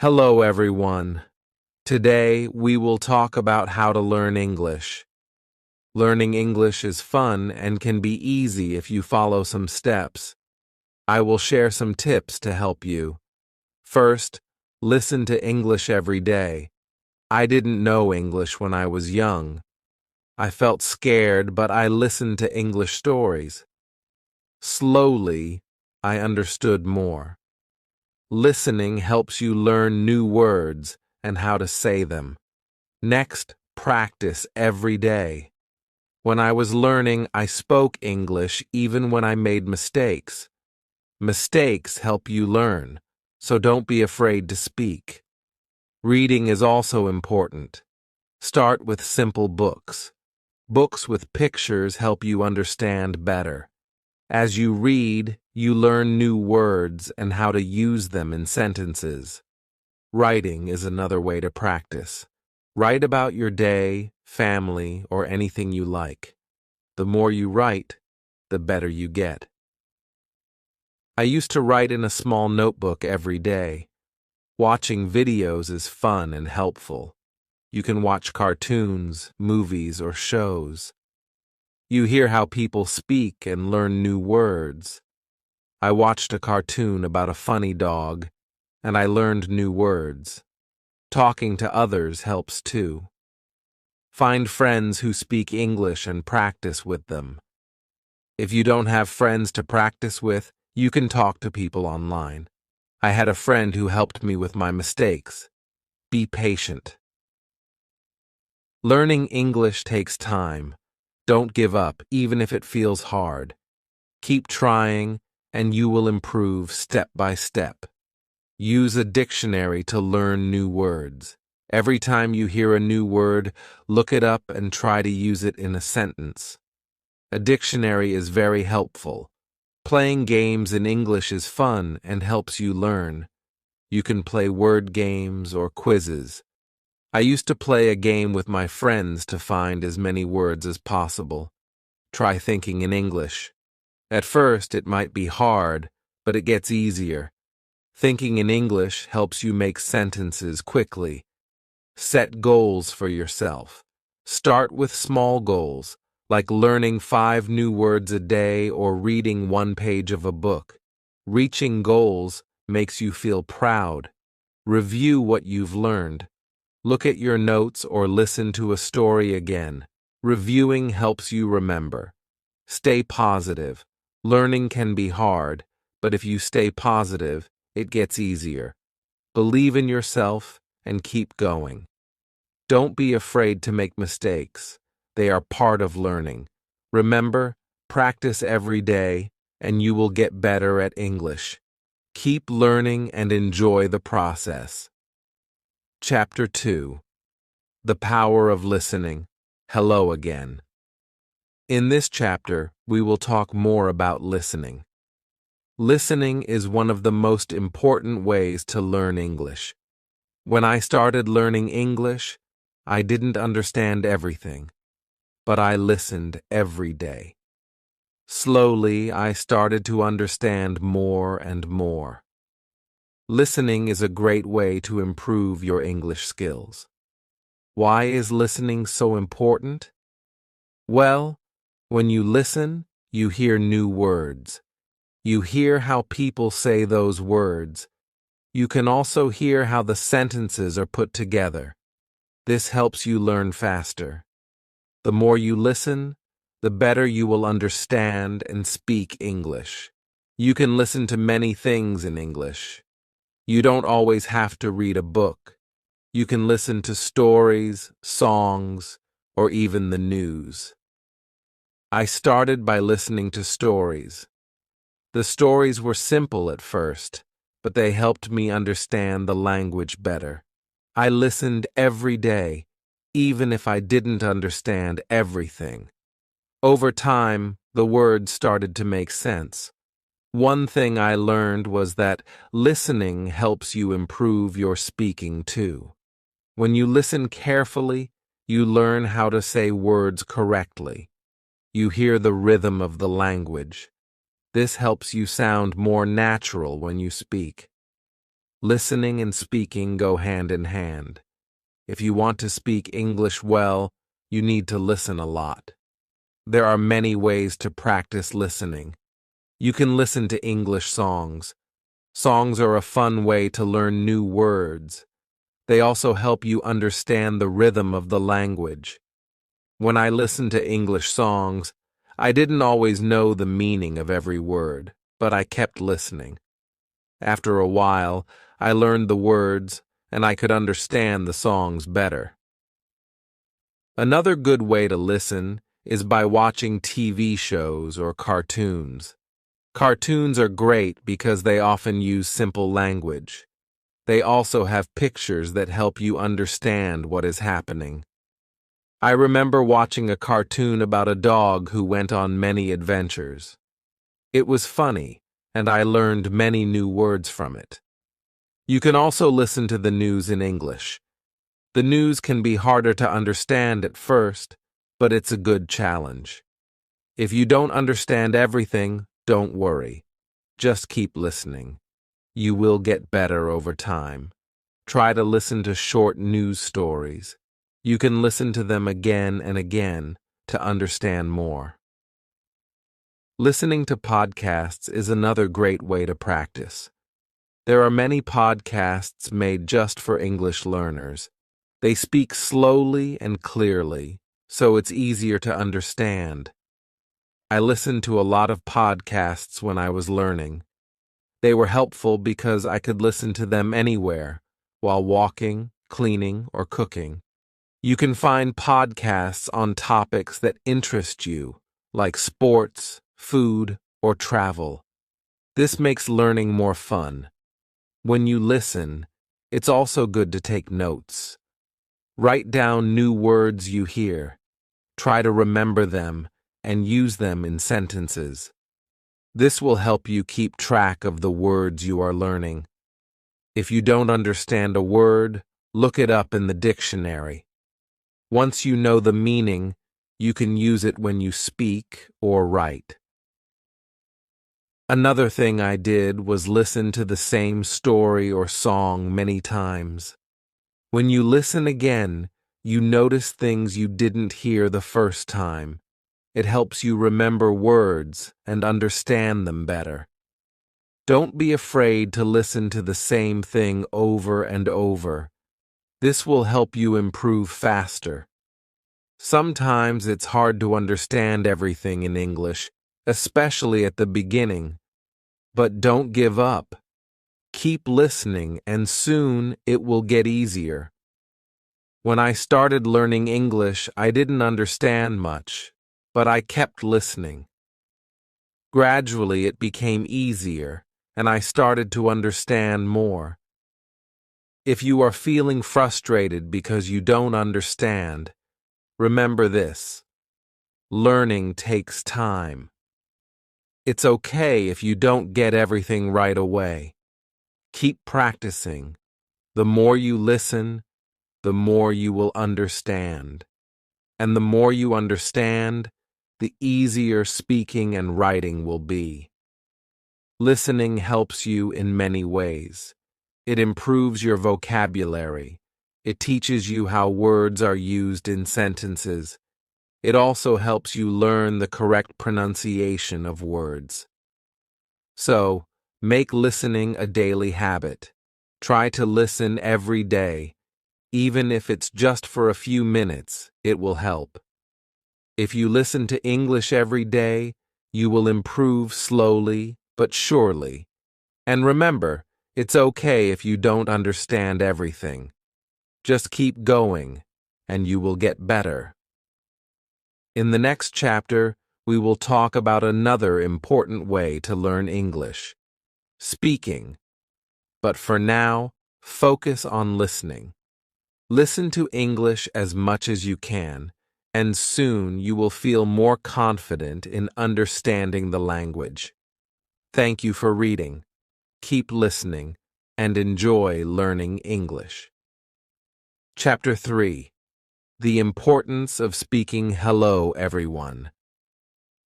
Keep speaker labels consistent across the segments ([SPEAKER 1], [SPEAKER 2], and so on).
[SPEAKER 1] Hello, everyone. Today, we will talk about how to learn English. Learning English is fun and can be easy if you follow some steps. I will share some tips to help you. First, listen to English every day. I didn't know English when I was young. I felt scared, but I listened to English stories. Slowly, I understood more. Listening helps you learn new words and how to say them. Next, practice every day. When I was learning, I spoke English even when I made mistakes. Mistakes help you learn, so don't be afraid to speak. Reading is also important. Start with simple books. Books with pictures help you understand better. As you read, you learn new words and how to use them in sentences. Writing is another way to practice. Write about your day, family, or anything you like. The more you write, the better you get. I used to write in a small notebook every day. Watching videos is fun and helpful. You can watch cartoons, movies, or shows. You hear how people speak and learn new words. I watched a cartoon about a funny dog, and I learned new words. Talking to others helps too. Find friends who speak English and practice with them. If you don't have friends to practice with, you can talk to people online. I had a friend who helped me with my mistakes. Be patient. Learning English takes time. Don't give up, even if it feels hard. Keep trying, and you will improve step by step. Use a dictionary to learn new words. Every time you hear a new word, look it up and try to use it in a sentence. A dictionary is very helpful. Playing games in English is fun and helps you learn. You can play word games or quizzes. I used to play a game with my friends to find as many words as possible. Try thinking in English. At first, it might be hard, but it gets easier. Thinking in English helps you make sentences quickly. Set goals for yourself. Start with small goals, like learning 5 new words a day or reading 1 page of a book. Reaching goals makes you feel proud. Review what you've learned. Look at your notes or listen to a story again. Reviewing helps you remember. Stay positive. Learning can be hard, but if you stay positive, it gets easier. Believe in yourself and keep going. Don't be afraid to make mistakes. They are part of learning. Remember, practice every day, and you will get better at English. Keep learning and enjoy the process. Chapter 2. The Power of Listening. Hello again. In this chapter, we will talk more about listening. Listening is one of the most important ways to learn English. When I started learning English, I didn't understand everything, but I listened every day. Slowly, I started to understand more and more. Listening is a great way to improve your English skills. Why is listening so important? Well, when you listen, you hear new words. You hear how people say those words. You can also hear how the sentences are put together. This helps you learn faster. The more you listen, the better you will understand and speak English. You can listen to many things in English. You don't always have to read a book. You can listen to stories, songs, or even the news. I started by listening to stories. The stories were simple at first, but they helped me understand the language better. I listened every day, even if I didn't understand everything. Over time, the words started to make sense. One thing I learned was that listening helps you improve your speaking too. When you listen carefully, you learn how to say words correctly. You hear the rhythm of the language. This helps you sound more natural when you speak. Listening and speaking go hand in hand. If you want to speak English well, you need to listen a lot. There are many ways to practice listening. You can listen to English songs. Songs are a fun way to learn new words. They also help you understand the rhythm of the language. When I listened to English songs, I didn't always know the meaning of every word, but I kept listening. After a while, I learned the words, and I could understand the songs better. Another good way to listen is by watching TV shows or cartoons. Cartoons are great because they often use simple language. They also have pictures that help you understand what is happening. I remember watching a cartoon about a dog who went on many adventures. It was funny, and I learned many new words from it. You can also listen to the news in English. The news can be harder to understand at first, but it's a good challenge. If you don't understand everything, don't worry. Just keep listening. You will get better over time. Try to listen to short news stories. You can listen to them again and again to understand more. Listening to podcasts is another great way to practice. There are many podcasts made just for English learners. They speak slowly and clearly, so it's easier to understand. I listened to a lot of podcasts when I was learning. They were helpful because I could listen to them anywhere, while walking, cleaning, or cooking. You can find podcasts on topics that interest you, like sports, food, or travel. This makes learning more fun. When you listen, it's also good to take notes. Write down new words you hear. Try to remember them and use them in sentences. This will help you keep track of the words you are learning. If you don't understand a word, look it up in the dictionary. Once you know the meaning, you can use it when you speak or write. Another thing I did was listen to the same story or song many times. When you listen again, you notice things you didn't hear the first time. It helps you remember words and understand them better. Don't be afraid to listen to the same thing over and over. This will help you improve faster. Sometimes it's hard to understand everything in English, especially at the beginning. But don't give up. Keep listening, and soon it will get easier. When I started learning English, I didn't understand much, but I kept listening. Gradually, it became easier, and I started to understand more. If you are feeling frustrated because you don't understand, remember this: learning takes time. It's okay if you don't get everything right away. Keep practicing. The more you listen, the more you will understand. And the more you understand, the easier speaking and writing will be. Listening helps you in many ways. It improves your vocabulary. It teaches you how words are used in sentences. It also helps you learn the correct pronunciation of words. So, make listening a daily habit. Try to listen every day. Even if it's just for a few minutes, it will help. If you listen to English every day, you will improve slowly but surely. And remember, it's okay if you don't understand everything. Just keep going, and you will get better. In the next chapter, we will talk about another important way to learn English: speaking. But for now, focus on listening. Listen to English as much as you can, and soon you will feel more confident in understanding the language. Thank you for reading. Keep listening and enjoy learning English. Chapter 3: The Importance of Speaking Hello, Everyone.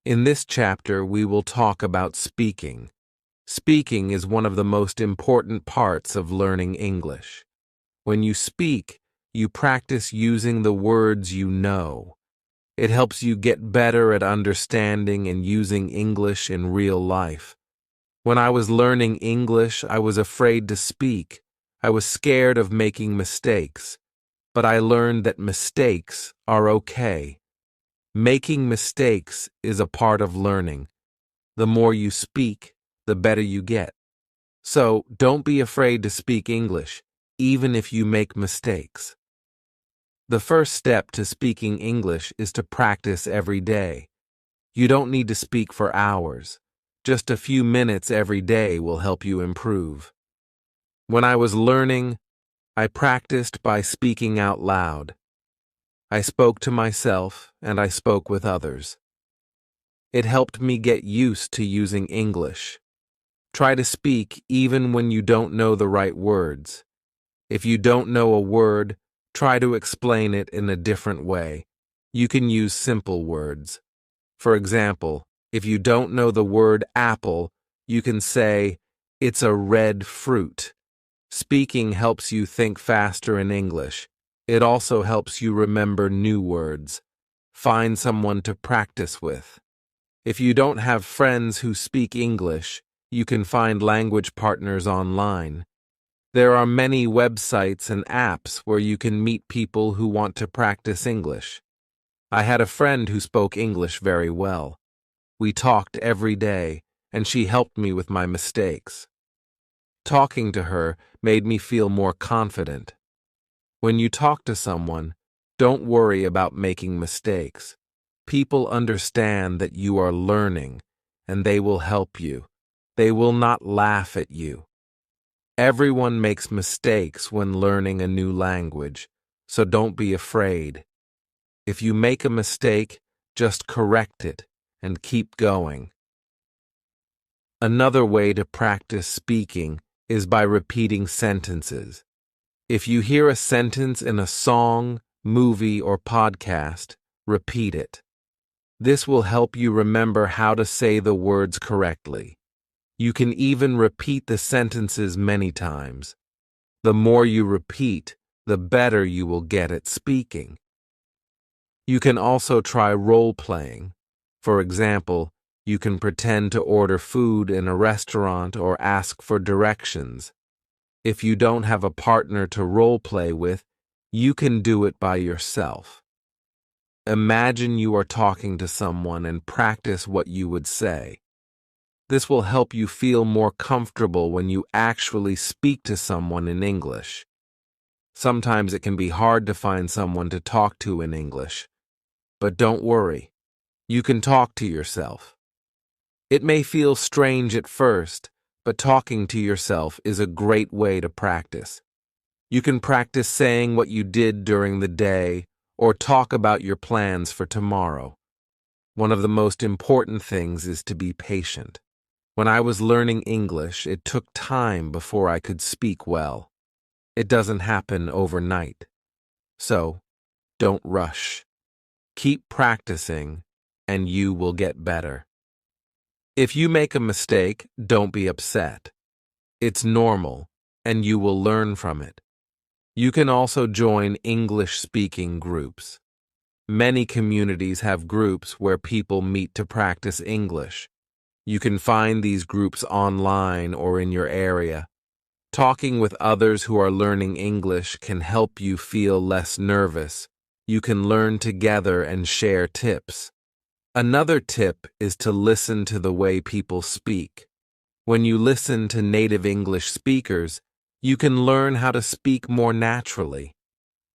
[SPEAKER 1] In this chapter, we will talk about speaking. Speaking is one of the most important parts of learning English. When you speak, you practice using the words you know. It helps you get better at understanding and using English in real life. When I was learning English, I was afraid to speak. I was scared of making mistakes. But I learned that mistakes are okay. Making mistakes is a part of learning. The more you speak, the better you get. So don't be afraid to speak English, even if you make mistakes. The first step to speaking English is to practice every day. You don't need to speak for hours. Just a few minutes every day will help you improve. When I was learning, I practiced by speaking out loud. I spoke to myself and I spoke with others. It helped me get used to using English. Try to speak even when you don't know the right words. If you don't know a word, try to explain it in a different way. You can use simple words. For example, if you don't know the word apple, you can say, "It's a red fruit." Speaking helps you think faster in English. It also helps you remember new words. Find someone to practice with. If you don't have friends who speak English, you can find language partners online. There are many websites and apps where you can meet people who want to practice English. I had a friend who spoke English very well. We talked every day, and she helped me with my mistakes. Talking to her made me feel more confident. When you talk to someone, don't worry about making mistakes. People understand that you are learning, and they will help you. They will not laugh at you. Everyone makes mistakes when learning a new language, so don't be afraid. If you make a mistake, just correct it and keep going. Another way to practice speaking is by repeating sentences. If you hear a sentence in a song, movie, or podcast, repeat it. This will help you remember how to say the words correctly. You can even repeat the sentences many times. The more you repeat, the better you will get at speaking. You can also try role-playing. For example, you can pretend to order food in a restaurant or ask for directions. If you don't have a partner to role-play with, you can do it by yourself. Imagine you are talking to someone and practice what you would say. This will help you feel more comfortable when you actually speak to someone in English. Sometimes it can be hard to find someone to talk to in English. But don't worry, you can talk to yourself. It may feel strange at first, but talking to yourself is a great way to practice. You can practice saying what you did during the day or talk about your plans for tomorrow. One of the most important things is to be patient. When I was learning English, it took time before I could speak well. It doesn't happen overnight. So, don't rush. Keep practicing, and you will get better. If you make a mistake, don't be upset. It's normal, and you will learn from it. You can also join English-speaking groups. Many communities have groups where people meet to practice English. You can find these groups online or in your area. Talking with others who are learning English can help you feel less nervous. You can learn together and share tips. Another tip is to listen to the way people speak. When you listen to native English speakers, you can learn how to speak more naturally.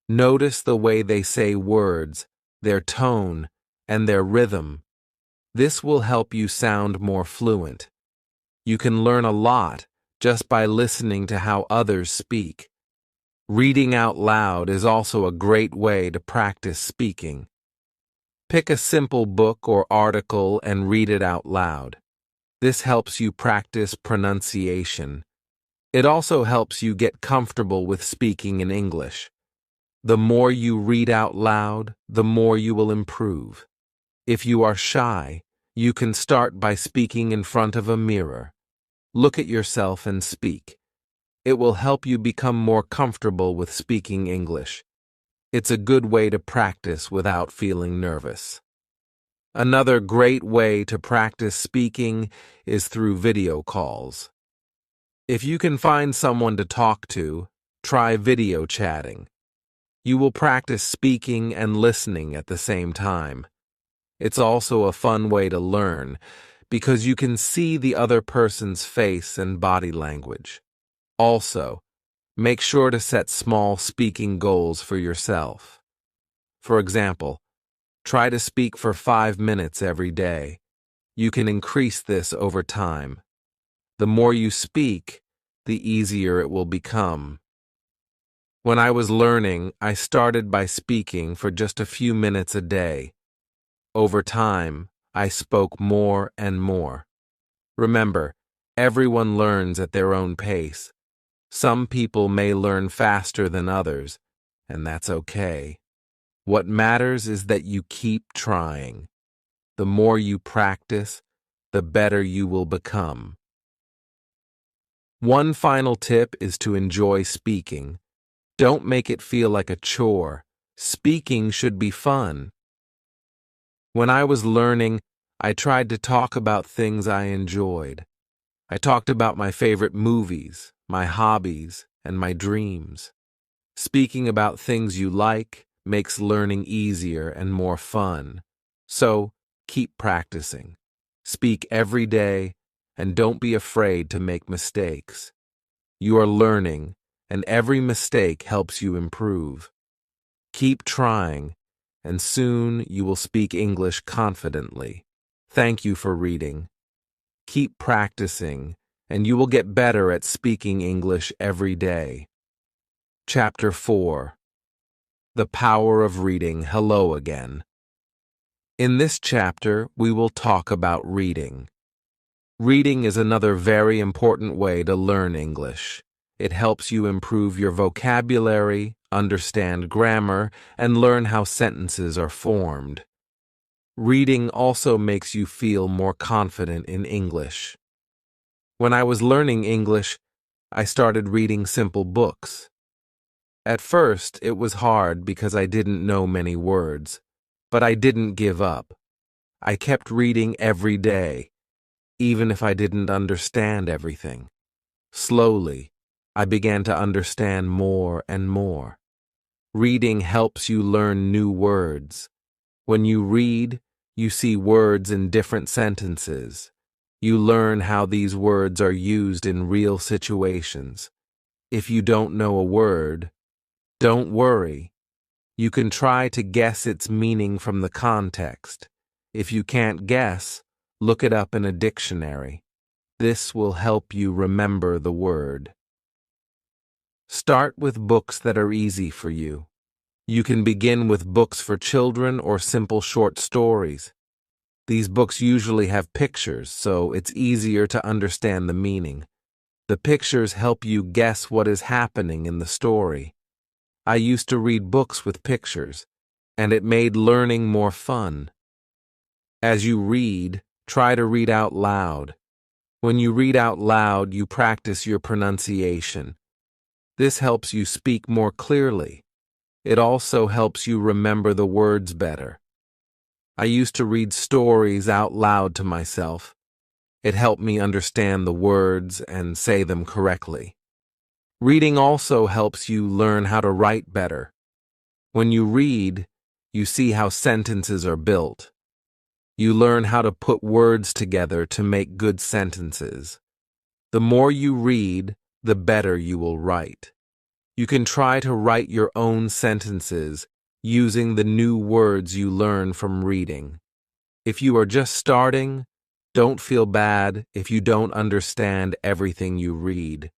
[SPEAKER 1] Notice the way they say words, their tone, and their rhythm. This will help you sound more fluent. You can learn a lot just by listening to how others speak. Reading out loud is also a great way to practice speaking. Pick a simple book or article and read it out loud. This helps you practice pronunciation. It also helps you get comfortable with speaking in English. The more you read out loud, the more you will improve. If you are shy, you can start by speaking in front of a mirror. Look at yourself and speak. It will help you become more comfortable with speaking English. It's a good way to practice without feeling nervous. Another great way to practice speaking is through video calls. If you can find someone to talk to, try video chatting. You will practice speaking and listening at the same time. It's also a fun way to learn because you can see the other person's face and body language. Also, make sure to set small speaking goals for yourself. For example, try to speak for 5 minutes every day. You can increase this over time. The more you speak, the easier it will become. When I was learning, I started by speaking for just a few minutes a day. Over time, I spoke more and more. Remember, everyone learns at their own pace. Some people may learn faster than others, and that's okay. What matters is that you keep trying. The more you practice, the better you will become. One final tip is to enjoy speaking. Don't make it feel like a chore. Speaking should be fun. When I was learning, I tried to talk about things I enjoyed. I talked about my favorite movies, my hobbies, and my dreams. Speaking about things you like makes learning easier and more fun. So, keep practicing. Speak every day, and don't be afraid to make mistakes. You are learning, and every mistake helps you improve. Keep trying, and soon you will speak English confidently. Thank you for reading. Keep practicing, and you will get better at speaking English every day. Chapter 4. The Power of Reading. Hello again. In this chapter, we will talk about reading. Reading is another very important way to learn English. It helps you improve your vocabulary, understand grammar, and learn how sentences are formed. Reading also makes you feel more confident in English. When I was learning English, I started reading simple books. At first, it was hard because I didn't know many words, but I didn't give up. I kept reading every day, even if I didn't understand everything. Slowly, I began to understand more and more. Reading helps you learn new words. When you read, you see words in different sentences. You learn how these words are used in real situations. If you don't know a word, don't worry. You can try to guess its meaning from the context. If you can't guess, look it up in a dictionary. This will help you remember the word. Start with books that are easy for you. You can begin with books for children or simple short stories. These books usually have pictures, so it's easier to understand the meaning. The pictures help you guess what is happening in the story. I used to read books with pictures, and it made learning more fun. As you read, try to read out loud. When you read out loud, you practice your pronunciation. This helps you speak more clearly. It also helps you remember the words better. I used to read stories out loud to myself. It helped me understand the words and say them correctly. Reading also helps you learn how to write better. When you read, you see how sentences are built. You learn how to put words together to make good sentences. The more you read, the better you will write. You can try to write your own sentences using the new words you learn from reading. If you are just starting, don't feel bad if you don't understand everything you read.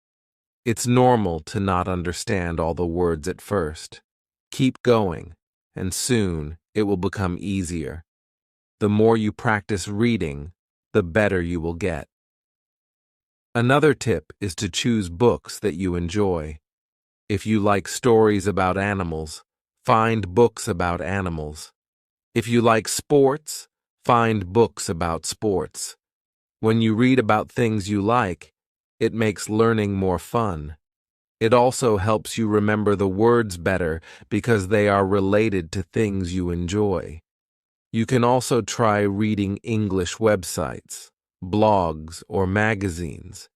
[SPEAKER 1] It's normal to not understand all the words at first. Keep going, and soon it will become easier. The more you practice reading, the better you will get. Another tip is to choose books that you enjoy. If you like stories about animals, find books about animals. If you like sports, find books about sports. When you read about things you like, It makes learning more fun. It also helps you remember the words better because they are related to things you enjoy. You can also try reading English websites, blogs, or magazines.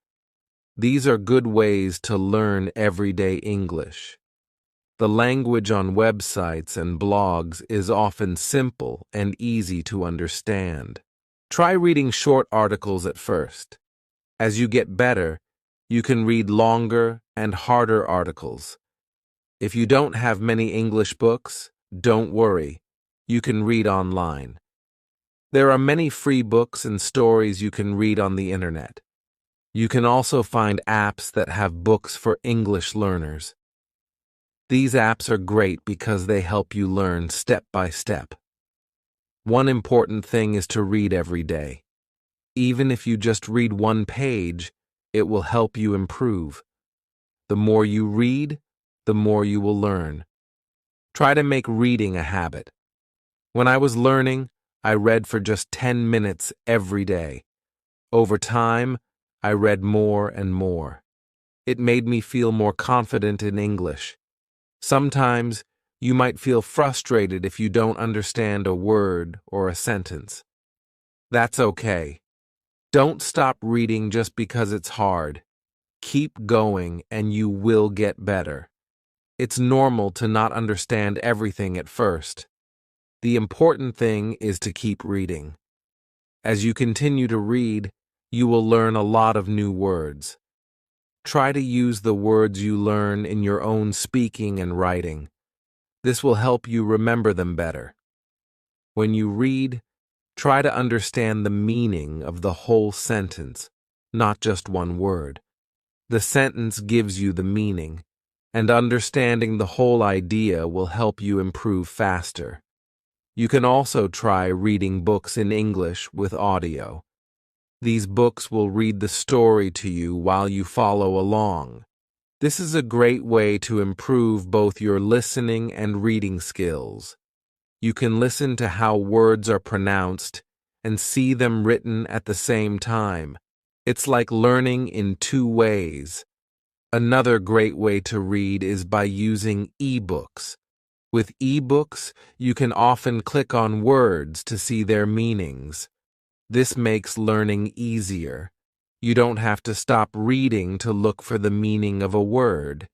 [SPEAKER 1] These are good ways to learn everyday English. The language on websites and blogs is often simple and easy to understand. Try reading short articles at first. As you get better, you can read longer and harder articles. If you don't have many English books, don't worry. You can read online. There are many free books and stories you can read on the internet. You can also find apps that have books for English learners. These apps are great because they help you learn step by step. One important thing is to read every day. Even if you just read one page, it will help you improve. The more you read, the more you will learn. Try to make reading a habit. When I was learning, I read for just 10 minutes every day. Over time, I read more and more. It made me feel more confident in English. Sometimes, you might feel frustrated if you don't understand a word or a sentence. That's okay. Don't stop reading just because it's hard. Keep going and you will get better. It's normal to not understand everything at first. The important thing is to keep reading. As you continue to read, you will learn a lot of new words. Try to use the words you learn in your own speaking and writing. This will help you remember them better. When you read, try to understand the meaning of the whole sentence, not just one word. The sentence gives you the meaning, and understanding the whole idea will help you improve faster. You can also try reading books in English with audio. These books will read the story to you while you follow along. This is a great way to improve both your listening and reading skills. You can listen to how words are pronounced and see them written at the same time. It's like learning in two ways. Another great way to read is by using ebooks. With ebooks, you can often click on words to see their meanings. This makes learning easier. You don't have to stop reading to look for the meaning of a word.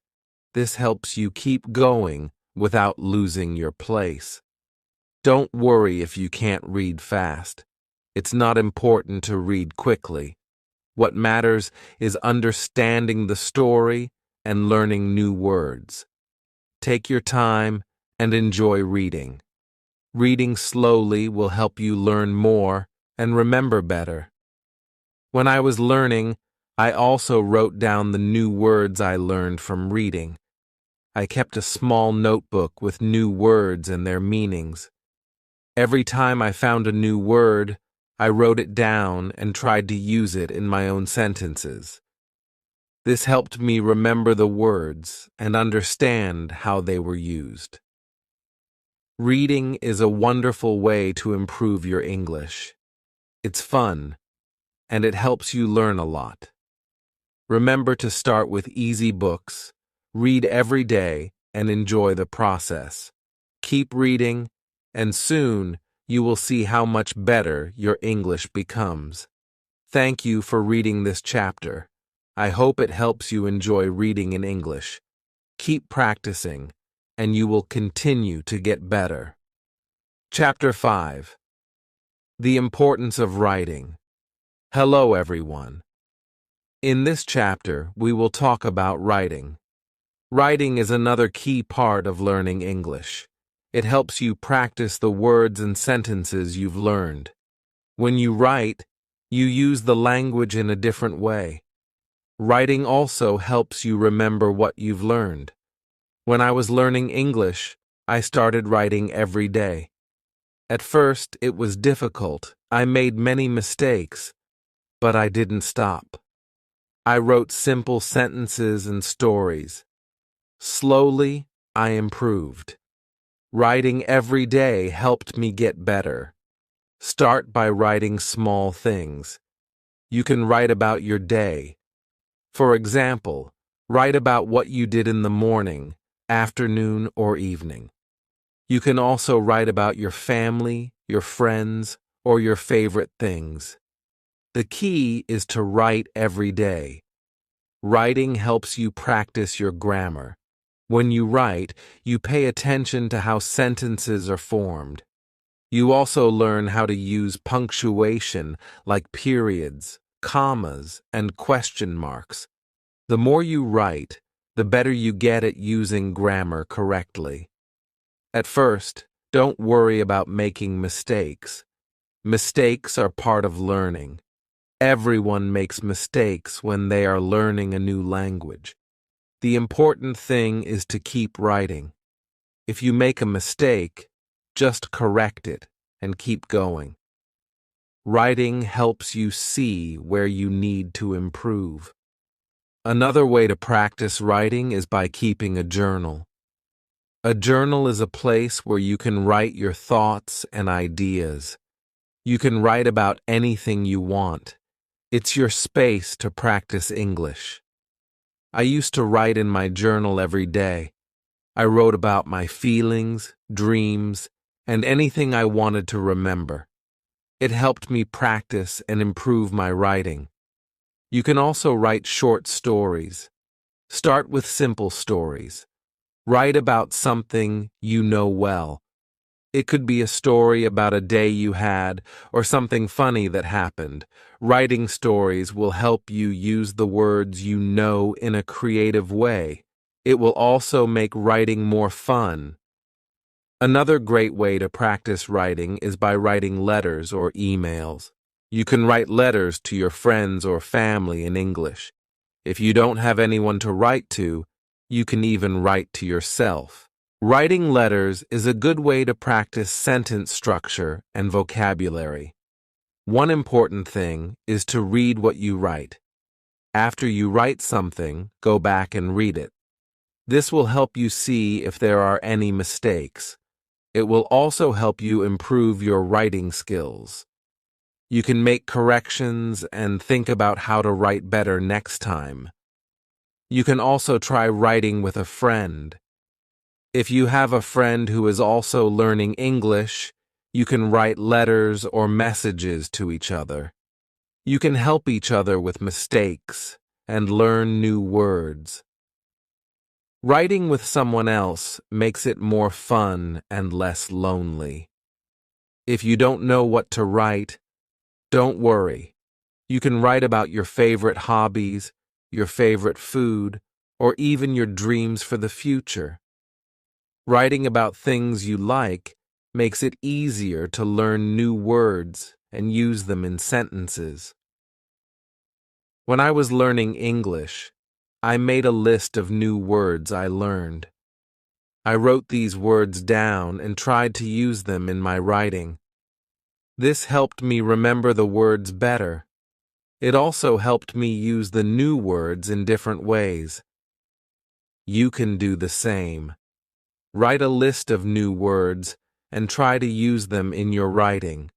[SPEAKER 1] This helps you keep going without losing your place. Don't worry if you can't read fast. It's not important to read quickly. What matters is understanding the story and learning new words. Take your time and enjoy reading. Reading slowly will help you learn more and remember better. When I was learning, I also wrote down the new words I learned from reading. I kept a small notebook with new words and their meanings. Every time I found a new word, I wrote it down and tried to use it in my own sentences. This helped me remember the words and understand how they were used. Reading is a wonderful way to improve your English. It's fun, and it helps you learn a lot. Remember to start with easy books, read every day, and enjoy the process. Keep reading, and soon you will see how much better your English becomes. Thank you for reading this chapter. I hope it helps you enjoy reading in English. Keep practicing, and you will continue to get better. Chapter 5. The Importance of Writing. Hello, everyone. In this chapter, we will talk about writing. Writing is another key part of learning English. It helps you practice the words and sentences you've learned. When you write, you use the language in a different way. Writing also helps you remember what you've learned. When I was learning English, I started writing every day. At first, it was difficult. I made many mistakes, but I didn't stop. I wrote simple sentences and stories. Slowly, I improved. Writing every day helped me get better. Start by writing small things. You can write about your day. For example, write about what you did in the morning, afternoon, or evening. You can also write about your family, your friends, or your favorite things. The key is to write every day. Writing helps you practice your grammar. When you write, you pay attention to how sentences are formed. You also learn how to use punctuation like periods, commas, and question marks. The more you write, the better you get at using grammar correctly. At first, don't worry about making mistakes. Mistakes are part of learning. Everyone makes mistakes when they are learning a new language. The important thing is to keep writing. If you make a mistake, just correct it and keep going. Writing helps you see where you need to improve. Another way to practice writing is by keeping a journal. A journal is a place where you can write your thoughts and ideas. You can write about anything you want. It's your space to practice English. I used to write in my journal every day. I wrote about my feelings, dreams, and anything I wanted to remember. It helped me practice and improve my writing. You can also write short stories. Start with simple stories. Write about something you know well. It could be a story about a day you had or something funny that happened. Writing stories will help you use the words you know in a creative way. It will also make writing more fun. Another great way to practice writing is by writing letters or emails. You can write letters to your friends or family in English. If you don't have anyone to write to, you can even write to yourself. Writing letters is a good way to practice sentence structure and vocabulary. One important thing is to read what you write. After you write something, go back and read it. This will help you see if there are any mistakes. It will also help you improve your writing skills. You can make corrections and think about how to write better next time. You can also try writing with a friend. If you have a friend who is also learning English, you can write letters or messages to each other. You can help each other with mistakes and learn new words. Writing with someone else makes it more fun and less lonely. If you don't know what to write, don't worry. You can write about your favorite hobbies, your favorite food, or even your dreams for the future. Writing about things you like makes it easier to learn new words and use them in sentences. When I was learning English, I made a list of new words I learned. I wrote these words down and tried to use them in my writing. This helped me remember the words better. It also helped me use the new words in different ways. You can do the same. Write a list of new words and try to use them in your writing.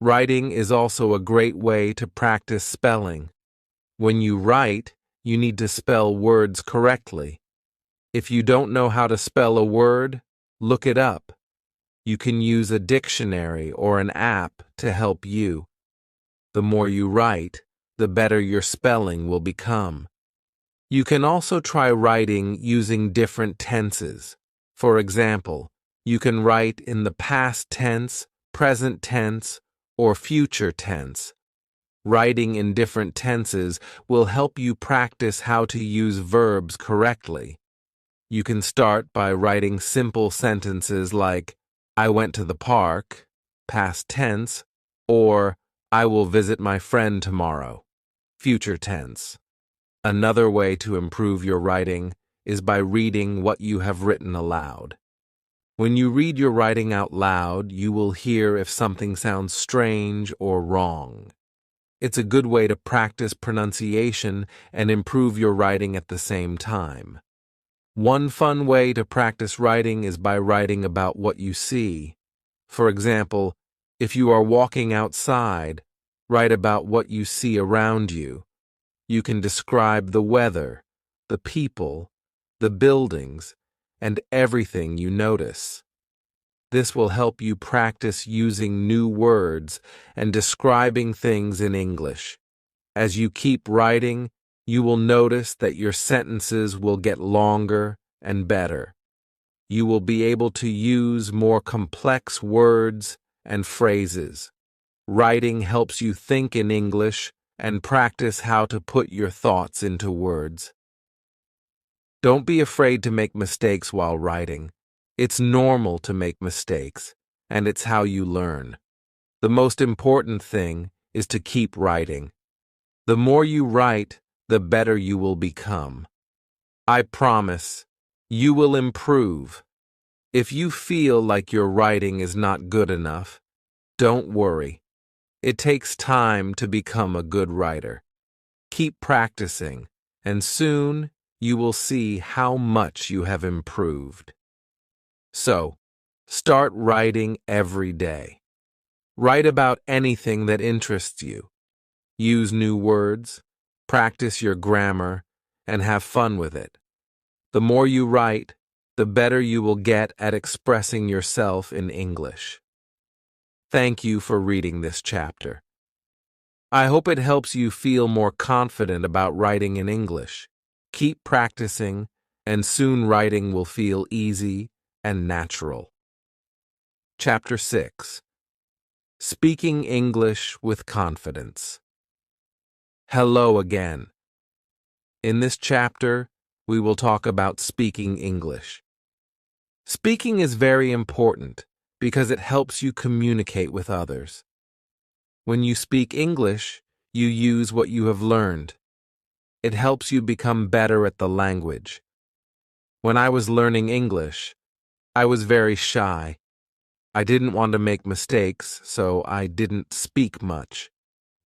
[SPEAKER 1] Writing is also a great way to practice spelling. When you write, you need to spell words correctly. If you don't know how to spell a word, look it up. You can use a dictionary or an app to help you. The more you write, the better your spelling will become. You can also try writing using different tenses. For example, you can write in the past tense, present tense, or future tense. Writing in different tenses will help you practice how to use verbs correctly. You can start by writing simple sentences like, I went to the park, past tense, or I will visit my friend tomorrow, future tense. Another way to improve your writing is by reading what you have written aloud. When you read your writing out loud, you will hear if something sounds strange or wrong. It's a good way to practice pronunciation and improve your writing at the same time. One fun way to practice writing is by writing about what you see. For example, if you are walking outside, write about what you see around you. you can describe the weather, the people, the buildings, and everything you notice. This will help you practice using new words and describing things in English. As you keep writing, you will notice that your sentences will get longer and better. You will be able to use more complex words and phrases. Writing helps you think in English and practice how to put your thoughts into words. Don't be afraid to make mistakes while writing. It's normal to make mistakes, and it's how you learn. The most important thing is to keep writing. The more you write, the better you will become. I promise, you will improve. If you feel like your writing is not good enough, don't worry. It takes time to become a good writer. Keep practicing, and soon you will see how much you have improved. So, start writing every day. Write about anything that interests you. Use new words, practice your grammar, and have fun with it. The more you write, the better you will get at expressing yourself in English. Thank you for reading this chapter. I hope it helps you feel more confident about writing in English. Keep practicing, and soon writing will feel easy and natural. Chapter 6. Speaking English with Confidence. Hello again. In this chapter, we will talk about speaking English. Speaking is very important because it helps you communicate with others. When you speak English, you use what you have learned. It helps you become better at the language. When I was learning English, I was very shy. I didn't want to make mistakes, so I didn't speak much.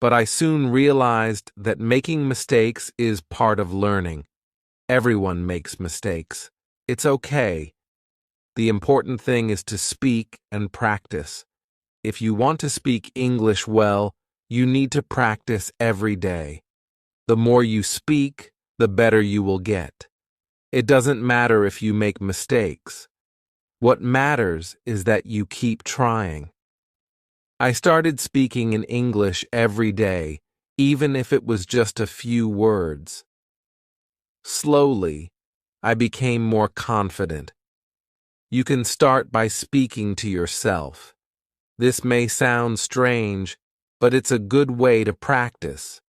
[SPEAKER 1] But I soon realized that making mistakes is part of learning. Everyone makes mistakes. It's okay. The important thing is to speak and practice. If you want to speak English well, you need to practice every day. The more you speak, the better you will get. It doesn't matter if you make mistakes. What matters is that you keep trying. I started speaking in English every day, even if it was just a few words. Slowly, I became more confident. You can start by speaking to yourself. This may sound strange, but it's a good way to practice.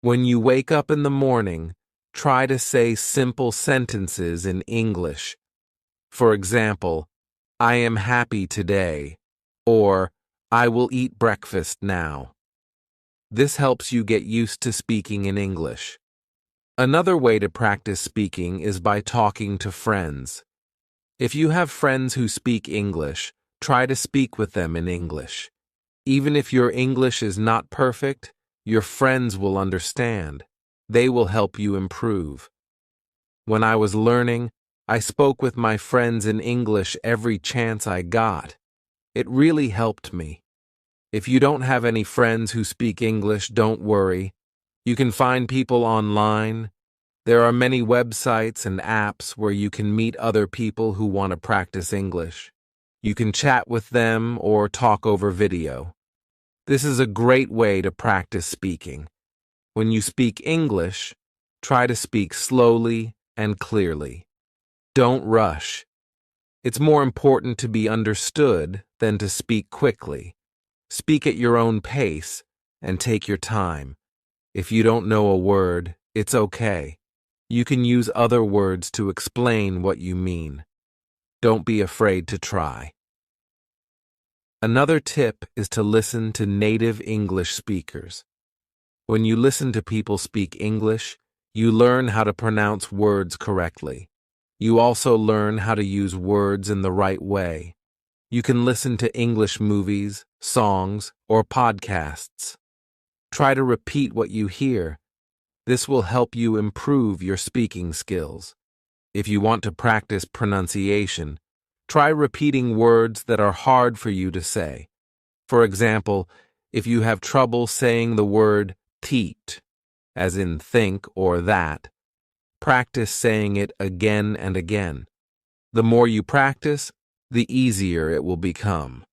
[SPEAKER 1] When you wake up in the morning, try to say simple sentences in English. For example, I am happy today, or I will eat breakfast now. This helps you get used to speaking in English. Another way to practice speaking is by talking to friends. If you have friends who speak English, try to speak with them in English. Even if your English is not perfect, your friends will understand. They will help you improve. When I was learning, I spoke with my friends in English every chance I got. It really helped me. If you don't have any friends who speak English, don't worry. You can find people online. There are many websites and apps where you can meet other people who want to practice English. You can chat with them or talk over video. This is a great way to practice speaking. When you speak English, try to speak slowly and clearly. Don't rush. It's more important to be understood than to speak quickly. Speak at your own pace and take your time. If you don't know a word, it's okay. You can use other words to explain what you mean. Don't be afraid to try. Another tip is to listen to native English speakers. When you listen to people speak English, you learn how to pronounce words correctly. You also learn how to use words in the right way. You can listen to English movies, songs, or podcasts. Try to repeat what you hear. This will help you improve your speaking skills. If you want to practice pronunciation, try repeating words that are hard for you to say. For example, if you have trouble saying the word teat, as in think or that. Practice saying it again and again. The more you practice, the easier it will become.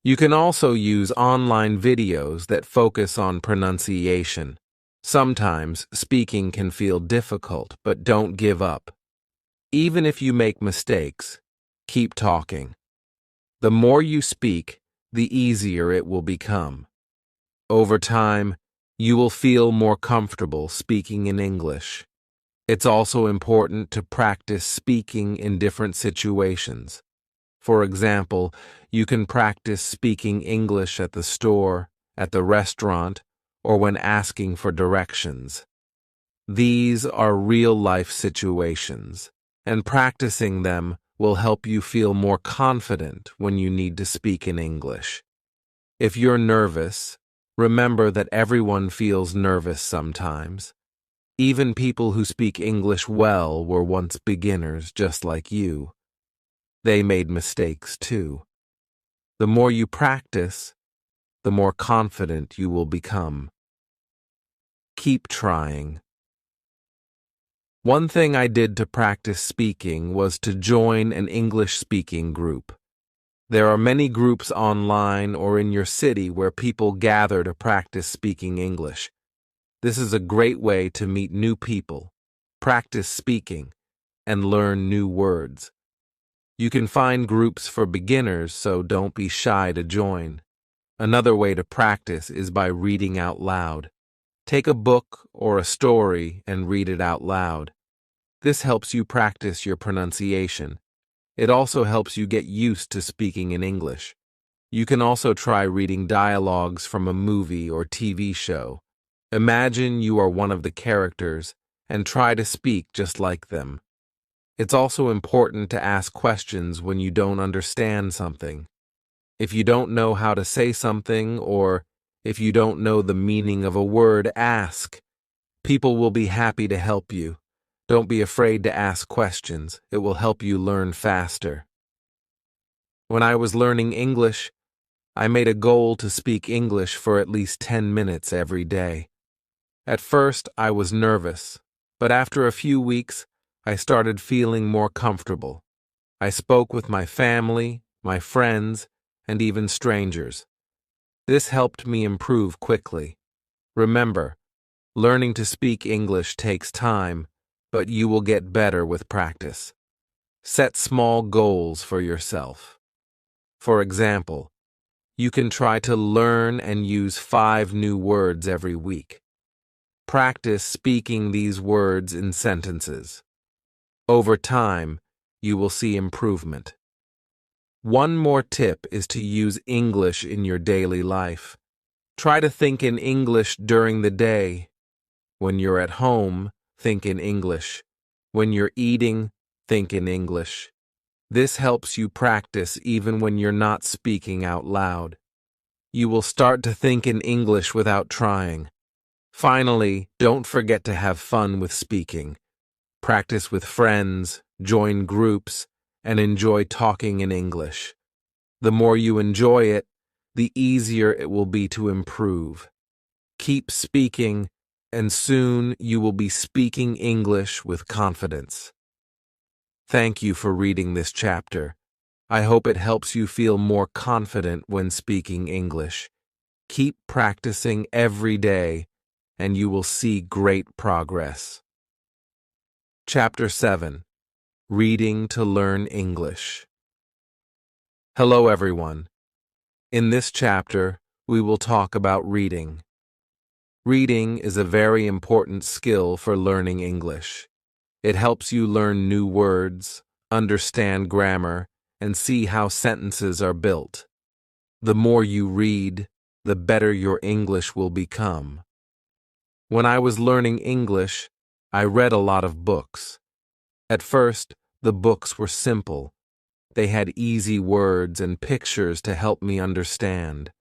[SPEAKER 1] You can also use online videos that focus on pronunciation. Sometimes speaking can feel difficult, but don't give up. Even if you make mistakes, keep talking. The more you speak, the easier it will become. Over time, you will feel more comfortable speaking in English. It's also important to practice speaking in different situations. For example, you can practice speaking English at the store, at the restaurant, or when asking for directions. These are real-life situations, and practicing them will help you feel more confident when you need to speak in English. If you're nervous, remember that everyone feels nervous sometimes. Even people who speak English well were once beginners just like you. They made mistakes too. The more you practice, the more confident you will become. Keep trying. One thing I did to practice speaking was to join an English-speaking group. There are many groups online or in your city where people gather to practice speaking English. This is a great way to meet new people, practice speaking, and learn new words. You can find groups for beginners, so don't be shy to join. Another way to practice is by reading out loud. Take a book or a story and read it out loud. This helps you practice your pronunciation. It also helps you get used to speaking in English. You can also try reading dialogues from a movie or TV show. Imagine you are one of the characters and try to speak just like them. It's also important to ask questions when you don't understand something. If you don't know how to say something, or if you don't know the meaning of a word, ask. People will be happy to help you. Don't be afraid to ask questions. It will help you learn faster. When I was learning English, I made a goal to speak English for at least 10 minutes every day. At first, I was nervous, but after a few weeks, I started feeling more comfortable. I spoke with my family, my friends, and even strangers. This helped me improve quickly. Remember, learning to speak English takes time, but you will get better with practice. Set small goals for yourself. For example, you can try to learn and use 5 new words every week. Practice speaking these words in sentences. Over time, you will see improvement. One more tip is to use English in your daily life. Try to think in English during the day. When you're at home, think in English. When you're eating, think in English. This helps you practice even when you're not speaking out loud. You will start to think in English without trying. Finally, don't forget to have fun with speaking. Practice with friends, join groups, and enjoy talking in English. The more you enjoy it, the easier it will be to improve. Keep speaking, and soon you will be speaking English with confidence. Thank you for reading this chapter. I hope it helps you feel more confident when speaking English. Keep practicing every day, and you will see great progress. Chapter 7. Reading to Learn English. Hello, everyone. In this chapter, we will talk about reading. Reading is a very important skill for learning English. It helps you learn new words, understand grammar, and see how sentences are built. The more you read, the better your English will become. When I was learning English, I read a lot of books. At first, the books were simple. They had easy words and pictures to help me understand.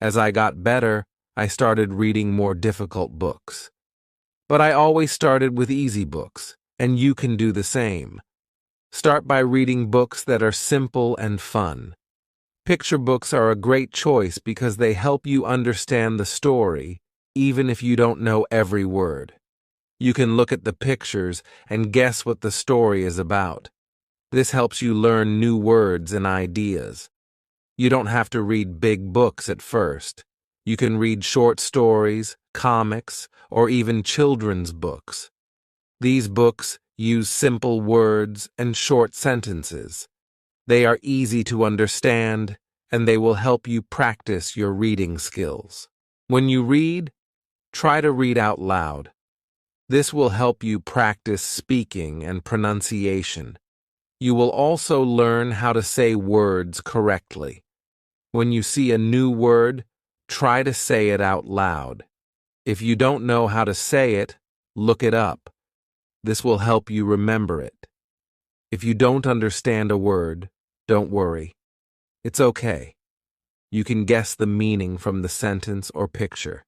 [SPEAKER 1] As I got better, I started reading more difficult books. But I always started with easy books, and you can do the same. Start by reading books that are simple and fun. Picture books are a great choice because they help you understand the story, even if you don't know every word. You can look at the pictures and guess what the story is about. This helps you learn new words and ideas. You don't have to read big books at first. You can read short stories, comics, or even children's books. These books use simple words and short sentences. They are easy to understand, and they will help you practice your reading skills. When you read, try to read out loud. This will help you practice speaking and pronunciation. You will also learn how to say words correctly. When you see a new word, try to say it out loud. If you don't know how to say it, look it up. This will help you remember it. If you don't understand a word, don't worry. It's okay. You can guess the meaning from the sentence or picture.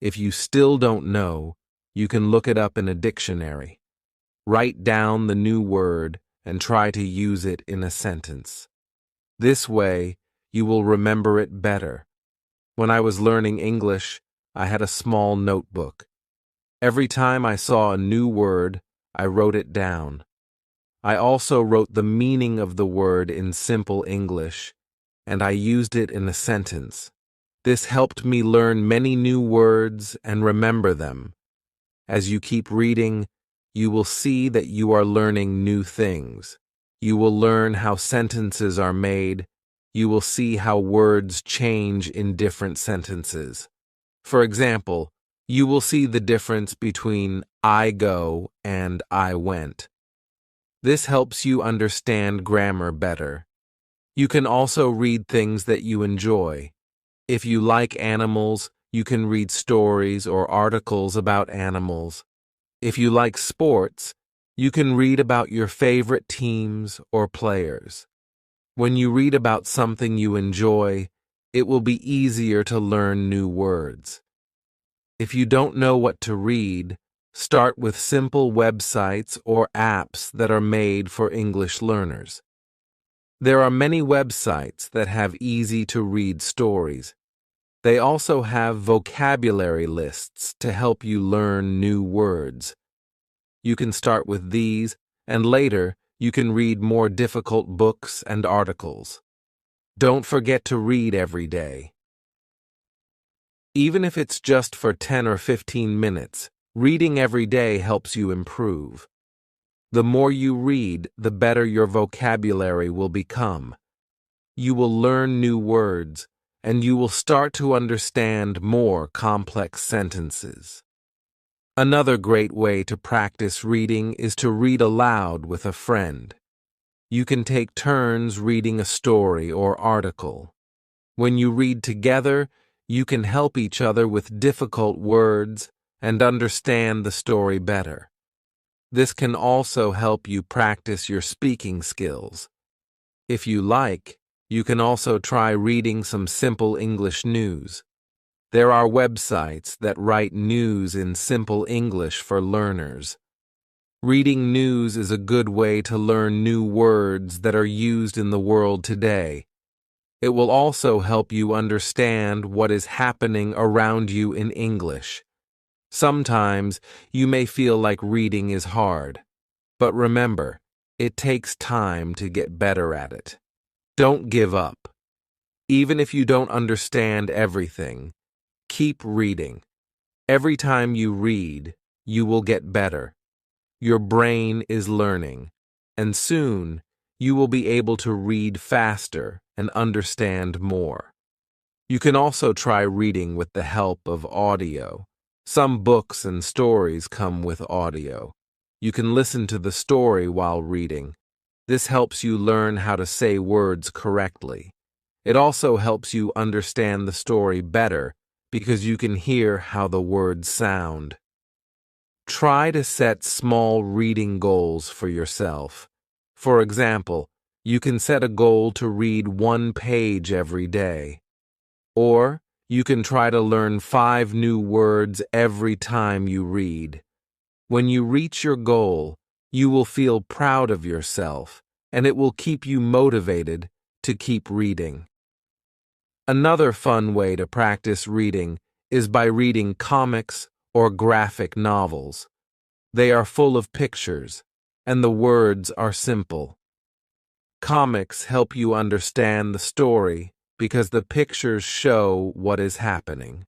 [SPEAKER 1] If you still don't know, you can look it up in a dictionary. Write down the new word and try to use it in a sentence. This way, you will remember it better. When I was learning English, I had a small notebook. Every time I saw a new word, I wrote it down. I also wrote the meaning of the word in simple English, and I used it in a sentence. This helped me learn many new words and remember them. As you keep reading, you will see that you are learning new things. You will learn how sentences are made. You will see how words change in different sentences. For example, you will see the difference between I go and I went. This helps you understand grammar better. You can also read things that you enjoy. If you like animals, you can read stories or articles about animals. If you like sports, you can read about your favorite teams or players. When you read about something you enjoy, it will be easier to learn new words. If you don't know what to read, start with simple websites or apps that are made for English learners. There are many websites that have easy-to-read stories. They also have vocabulary lists to help you learn new words. You can start with these, and later you can read more difficult books and articles. Don't forget to read every day. Even if it's just for 10 or 15 minutes, reading every day helps you improve. The more you read, the better your vocabulary will become. You will learn new words, and you will start to understand more complex sentences. Another great way to practice reading is to read aloud with a friend. You can take turns reading a story or article. When you read together, you can help each other with difficult words and understand the story better. This can also help you practice your speaking skills. If you like, you can also try reading some simple English news. There are websites that write news in simple English for learners. Reading news is a good way to learn new words that are used in the world today. It will also help you understand what is happening around you in English. Sometimes you may feel like reading is hard, but remember, it takes time to get better at it. Don't give up. Even if you don't understand everything, keep reading. Every time you read, you will get better. Your brain is learning, and soon you will be able to read faster and understand more. You can also try reading with the help of audio. Some books and stories come with audio. You can listen to the story while reading. This helps you learn how to say words correctly. It also helps you understand the story better because you can hear how the words sound. Try to set small reading goals for yourself. For example, you can set a goal to read 1 page every day. Or you can try to learn 5 new words every time you read. When you reach your goal, you will feel proud of yourself, and it will keep you motivated to keep reading. Another fun way to practice reading is by reading comics or graphic novels. They are full of pictures, and the words are simple. Comics help you understand the story because the pictures show what is happening.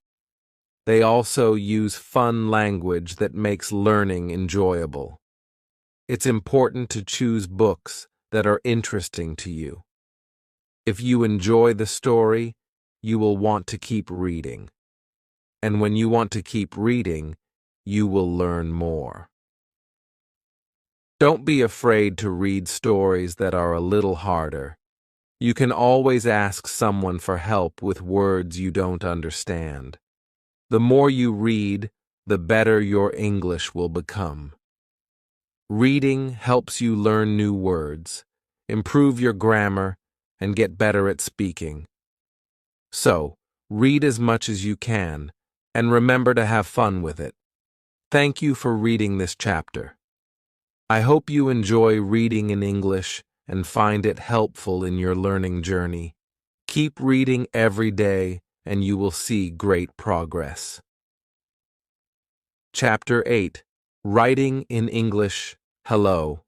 [SPEAKER 1] They also use fun language that makes learning enjoyable. It's important to choose books that are interesting to you. If you enjoy the story, you will want to keep reading. And when you want to keep reading, you will learn more. Don't be afraid to read stories that are a little harder. You can always ask someone for help with words you don't understand. The more you read, the better your English will become. Reading helps you learn new words, improve your grammar, and get better at speaking. So, read as much as you can, and remember to have fun with it. Thank you for reading this chapter. I hope you enjoy reading in English and find it helpful in your learning journey. Keep reading every day, and you will see great progress. Chapter 8. Writing in English. Hello.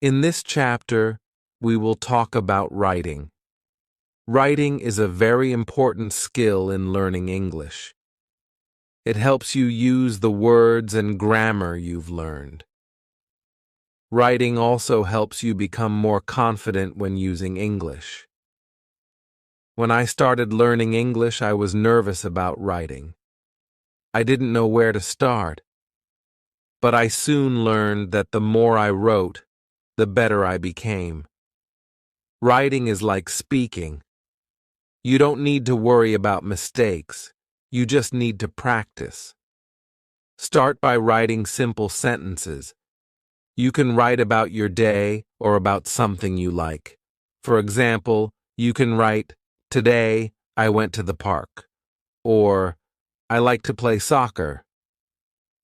[SPEAKER 1] In this chapter, we will talk about writing. Writing is a very important skill in learning English. It helps you use the words and grammar you've learned. Writing also helps you become more confident when using English. When I started learning English, I was nervous about writing. I didn't know where to start. But I soon learned that the more I wrote, the better I became. Writing is like speaking. You don't need to worry about mistakes. You just need to practice. Start by writing simple sentences. You can write about your day or about something you like. For example, you can write, "Today I went to the park," or "I like to play soccer."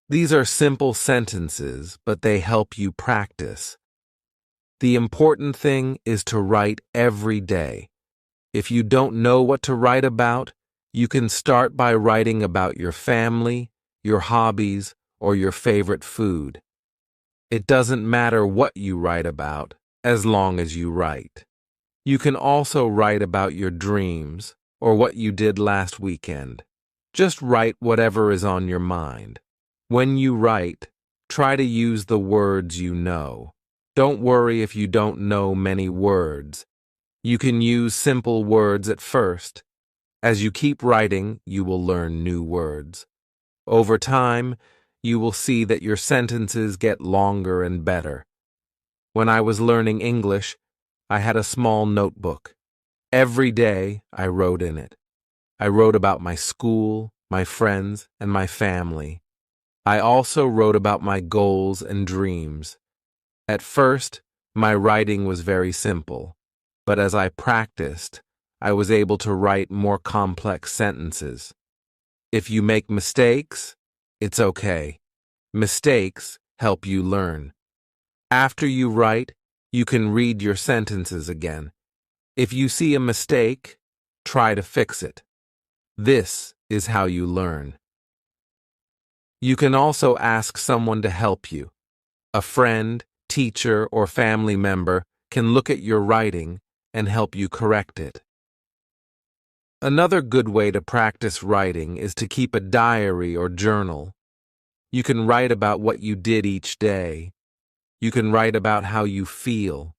[SPEAKER 1] These are simple sentences, but they help you practice. The important thing is to write every day. If you don't know what to write about, you can start by writing about your family, your hobbies, or your favorite food. It doesn't matter what you write about, as long as you write. You can also write about your dreams, or what you did last weekend. Just write whatever is on your mind. When you write, try to use the words you know. Don't worry if you don't know many words. You can use simple words at first. As you keep writing, you will learn new words. Over time, you will see that your sentences get longer and better. When I was learning English, I had a small notebook. Every day, I wrote in it. I wrote about my school, my friends, and my family. I also wrote about my goals and dreams. At first, my writing was very simple, but as I practiced, I was able to write more complex sentences. If you make mistakes, it's okay. Mistakes help you learn. After you write, you can read your sentences again. If you see a mistake, try to fix it. This is how you learn. You can also ask someone to help you. A friend, teacher, or family member can look at your writing and help you correct it. Another good way to practice writing is to keep a diary or journal. You can write about what you did each day. You can write about how you feel.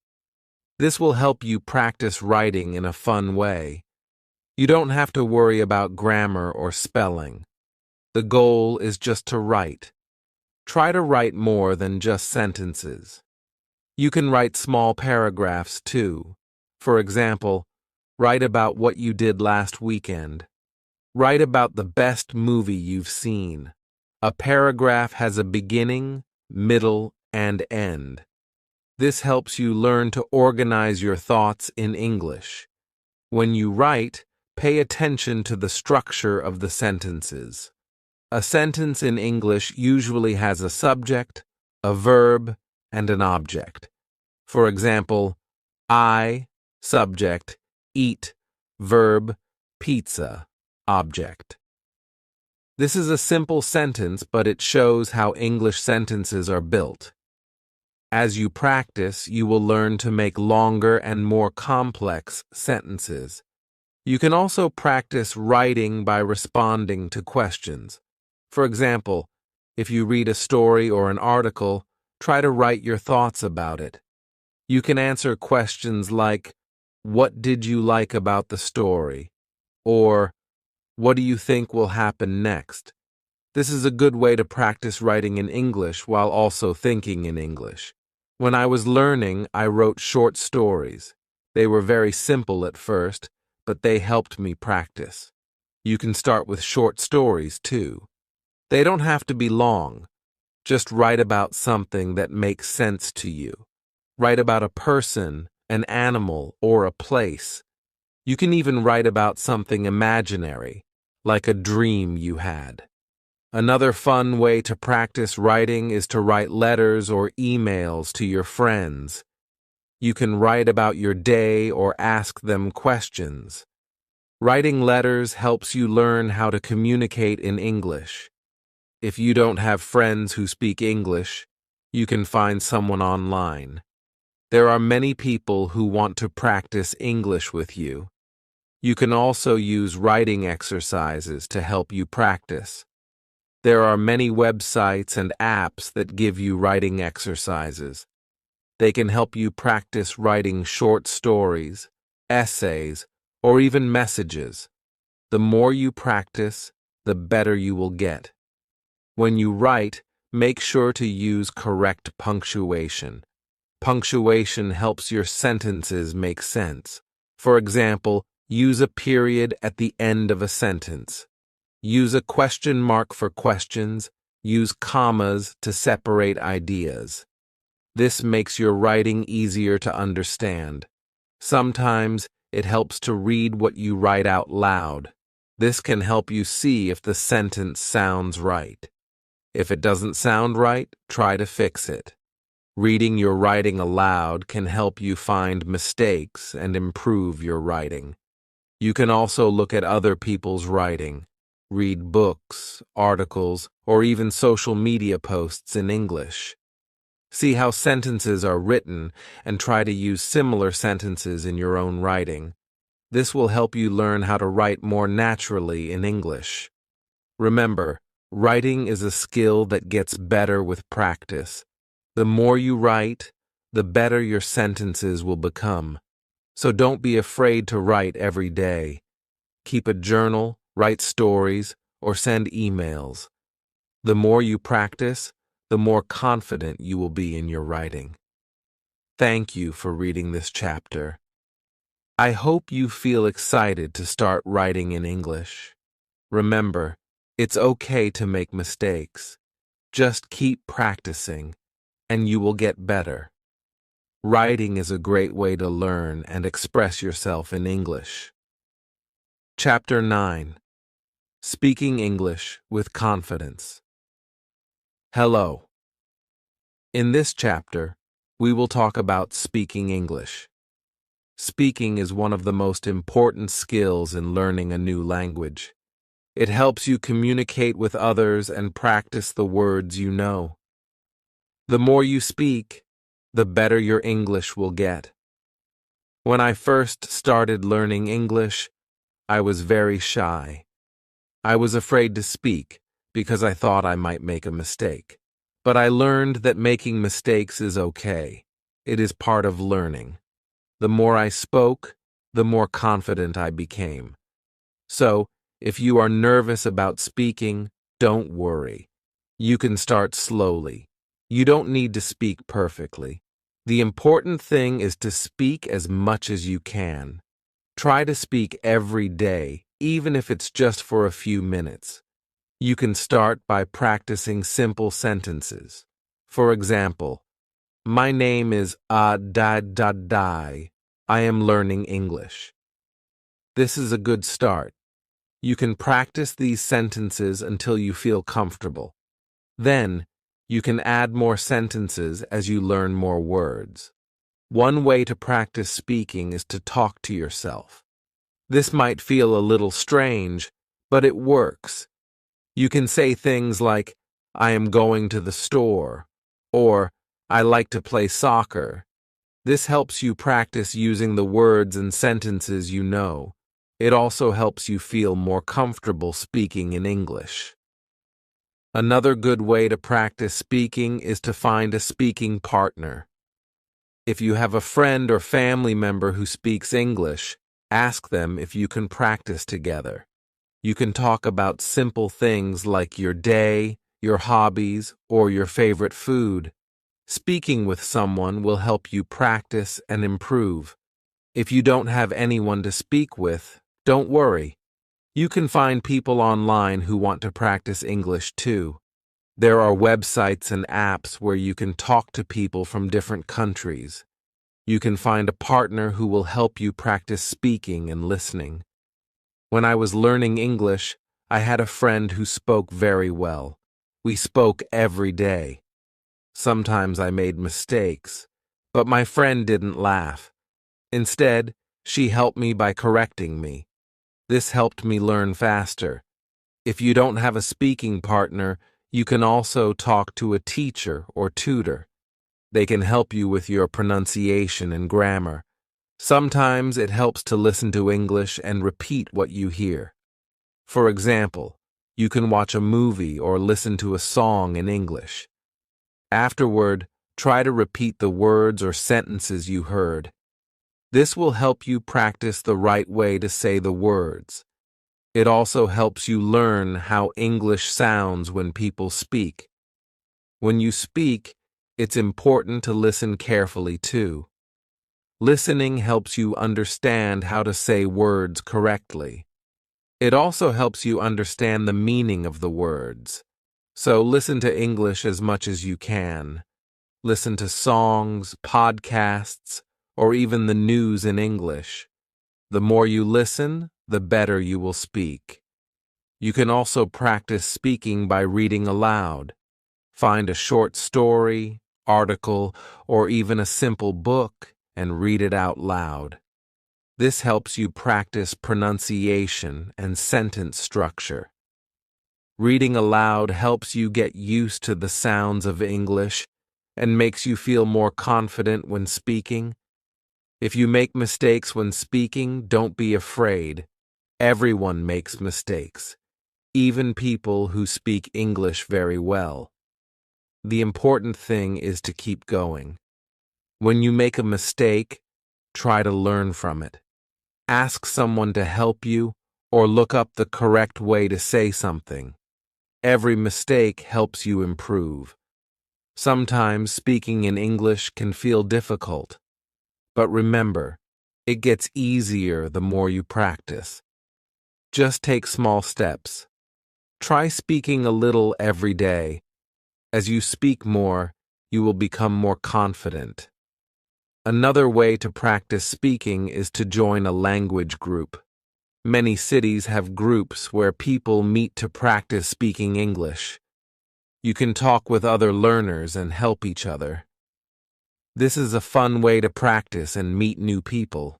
[SPEAKER 1] This will help you practice writing in a fun way. You don't have to worry about grammar or spelling. The goal is just to write. Try to write more than just sentences. You can write small paragraphs too. For example, write about what you did last weekend. Write about the best movie you've seen. A paragraph has a beginning, middle, and end. This helps you learn to organize your thoughts in English. When you write, pay attention to the structure of the sentences. A sentence in English usually has a subject, a verb, and an object. For example, I, subject, eat, verb, pizza. object. This is a simple sentence, but it shows how English sentences are built. As you practice, you will learn to make longer and more complex sentences. You can also practice writing by responding to questions. For example, if you read a story or an article, try to write your thoughts about it. You can answer questions like, "What did you like about the story?" or "What do you think will happen next?" This is a good way to practice writing in English while also thinking in English. When I was learning, I wrote short stories. They were very simple at first, but they helped me practice. You can start with short stories, too. They don't have to be long. Just write about something that makes sense to you. Write about a person, an animal, or a place. You can even write about something imaginary, like a dream you had. Another fun way to practice writing is to write letters or emails to your friends. You can write about your day or ask them questions. Writing letters helps you learn how to communicate in English. If you don't have friends who speak English, you can find someone online. There are many people who want to practice English with you. You can also use writing exercises to help you practice. There are many websites and apps that give you writing exercises. They can help you practice writing short stories, essays, or even messages. The more you practice, the better you will get. When you write, make sure to use correct punctuation. Punctuation helps your sentences make sense. For example, use a period at the end of a sentence. Use a question mark for questions. Use commas to separate ideas. This makes your writing easier to understand. Sometimes it helps to read what you write out loud. This can help you see if the sentence sounds right. If it doesn't sound right, try to fix it. Reading your writing aloud can help you find mistakes and improve your writing. You can also look at other people's writing. Read books, articles, or even social media posts in English. See how sentences are written and try to use similar sentences in your own writing. This will help you learn how to write more naturally in English. Remember, writing is a skill that gets better with practice. The more you write, the better your sentences will become. So don't be afraid to write every day. Keep a journal, write stories, or send emails. The more you practice, the more confident you will be in your writing. Thank you for reading this chapter. I hope you feel excited to start writing in English. Remember, it's okay to make mistakes. Just keep practicing, and you will get better. Writing is a great way to learn and express yourself in English. Chapter 9. Speaking English with Confidence. Hello. In this chapter, we will talk about speaking English. Speaking is one of the most important skills in learning a new language. It helps you communicate with others and practice the words you know. The more you speak, the better your English will get. When I first started learning English, I was very shy. I was afraid to speak because I thought I might make a mistake. But I learned that making mistakes is okay. It is part of learning. The more I spoke, the more confident I became. So, if you are nervous about speaking, don't worry. You can start slowly. You don't need to speak perfectly. The important thing is to speak as much as you can. Try to speak every day, even if it's just for a few minutes. You can start by practicing simple sentences. For example, my name is Dai. I am learning English. This is a good start. You can practice these sentences until you feel comfortable. Then, you can add more sentences as you learn more words. One way to practice speaking is to talk to yourself. This might feel a little strange, but it works. You can say things like, I am going to the store, or I like to play soccer. This helps you practice using the words and sentences you know. It also helps you feel more comfortable speaking in English. Another good way to practice speaking is to find a speaking partner. If you have a friend or family member who speaks English, ask them if you can practice together. You can talk about simple things like your day, your hobbies, or your favorite food. Speaking with someone will help you practice and improve. If you don't have anyone to speak with, don't worry. You can find people online who want to practice English too. There are websites and apps where you can talk to people from different countries. You can find a partner who will help you practice speaking and listening. When I was learning English, I had a friend who spoke very well. We spoke every day. Sometimes I made mistakes, but my friend didn't laugh. Instead, she helped me by correcting me. This helped me learn faster. If you don't have a speaking partner, you can also talk to a teacher or tutor. They can help you with your pronunciation and grammar. Sometimes it helps to listen to English and repeat what you hear. For example, you can watch a movie or listen to a song in English. Afterward, try to repeat the words or sentences you heard. This will help you practice the right way to say the words. It also helps you learn how English sounds when people speak. When you speak, it's important to listen carefully too. Listening helps you understand how to say words correctly. It also helps you understand the meaning of the words. So listen to English as much as you can. Listen to songs, podcasts, or even the news in English. The more you listen, the better you will speak. You can also practice speaking by reading aloud. Find a short story, article, or even a simple book and read it out loud. This helps you practice pronunciation and sentence structure. Reading aloud helps you get used to the sounds of English and makes you feel more confident when speaking. If you make mistakes when speaking, don't be afraid. Everyone makes mistakes, even people who speak English very well. The important thing is to keep going. When you make a mistake, try to learn from it. Ask someone to help you or look up the correct way to say something. Every mistake helps you improve. Sometimes speaking in English can feel difficult. But remember, it gets easier the more you practice. Just take small steps. Try speaking a little every day. As you speak more, you will become more confident. Another way to practice speaking is to join a language group. Many cities have groups where people meet to practice speaking English. You can talk with other learners and help each other. This is a fun way to practice and meet new people.